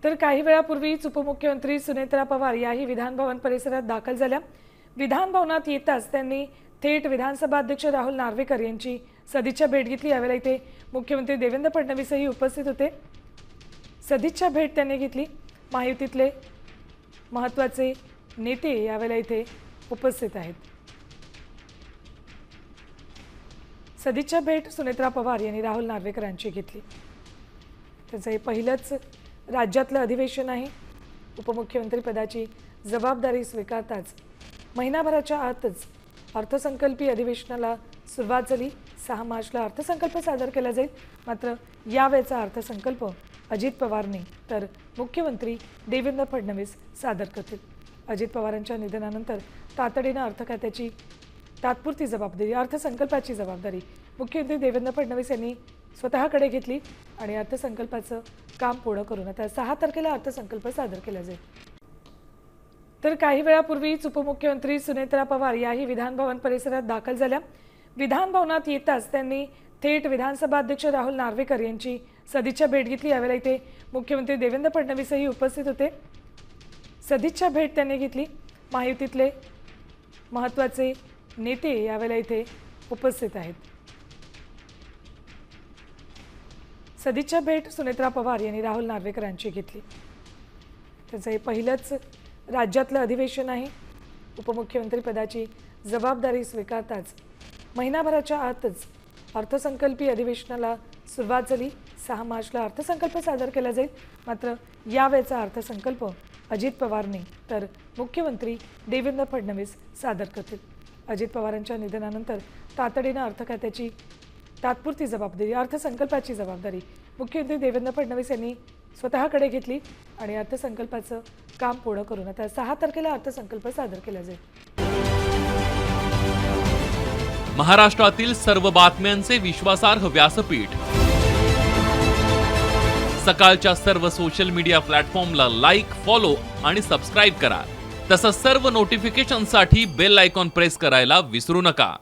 तर काही वेळापूर्वीच उपमुख्यमंत्री सुनेत्रा पवार याही विधान भवन परिसरात दाखल झाल्या। विधान भवनात येताच त्यांनी थेट विधानसभा अध्यक्ष राहुल नार्वेकर यांची सदिच्छा भेट घेतली। यावेळेला इथे मुख्यमंत्री देवेंद्र फडणवीसही उपस्थित होते। सदिच्छा भेट त्यांनी घेतली। महायुतीतले महत्त्वाचे नेते यावेळेला इथे उपस्थित आहेत। सदिच्छा भेट सुनेत्रा पवार यांनी राहुल नार्वेकर यांची घेतली। त्याचं हे पहिलंच राज्यातलं अधिवेशन आहे। उपमुख्यमंत्री पदाची जबाबदारी स्वीकारताच महिनाभराच्या आतच अर्थसंकल्पीय अधिवेशनाला सुरुवात झाली। 6 मार्चला अर्थसंकल्प सादर केला जाईल। मात्र यावेळचा अर्थसंकल्प अजित पवारने तर मुख्यमंत्री देवेंद्र फडणवीस सादर करतील। अजित पवारांच्या निधनानंतर तातडीने अर्थ खात्याची तात्पुरती जबाबदारी अर्थसंकल्पाची जबाबदारी मुख्यमंत्री देवेंद्र फडणवीस यांनी स्वतःकडे घेतली आणि अर्थसंकल्पाचं काम पूर्ण करून आता 6 तारखेला अर्थसंकल्प सादर केला जाईल। तर काही वेळापूर्वीच उपमुख्यमंत्री सुनेत्रा पवार याही विधान भवन परिसरात दाखल झाल्या। विधान भवनात येताच त्यांनी थेट विधानसभा अध्यक्ष राहुल नार्वेकर यांची सदिच्छा भेट घेतली। यावेळेला इथे मुख्यमंत्री देवेंद्र फडणवीसही उपस्थित होते। सदिच्छा भेट त्यांनी घेतली। महायुतीतले महत्त्वाचे नेते यावेळेला इथे उपस्थित आहेत। सदिच्छा भेट सुनेत्रा पवार यांनी राहुल नार्वेकर यांची घेतली। त्याचं हे पहिलंच राज्यातलं अधिवेशन आहे। उपमुख्यमंत्री पदाची जबाबदारी स्वीकारताच महिनाभराच्या आतच अर्थसंकल्पीय अधिवेशनाला सुरुवात झाली। 6 मार्चला अर्थसंकल्प सादर केला जाईल। मात्र यावेळचा अर्थसंकल्प अजित पवारने तर मुख्यमंत्री देवेंद्र फडणवीस सादर करतील। अजित पवारांच्या निधनानंतर तातडीने अर्थ खात्याची तात्पुरती जबाबदारी अर्थसंकल्पाची जबाबदारी मुख्यमंत्री देवेंद्र फडणवीस यांनी स्वतःकडे घेतली आणि अर्थसंकल्पाचं काम पूर्ण करून आता 6 तारखेला अर्थसंकल्प सादर केला जाईल। महाराष्ट्रातील सर्व बातम्यांचे विश्वासार्ह व्यासपीठ सकाळच्या सर्व सोशल मीडिया प्लॅटफॉर्मला लाईक, फॉलो आणि सबस्क्राईब करा। तसंच सर्व नोटिफिकेशनसाठी बेल आयकॉन प्रेस करायला विसरू नका।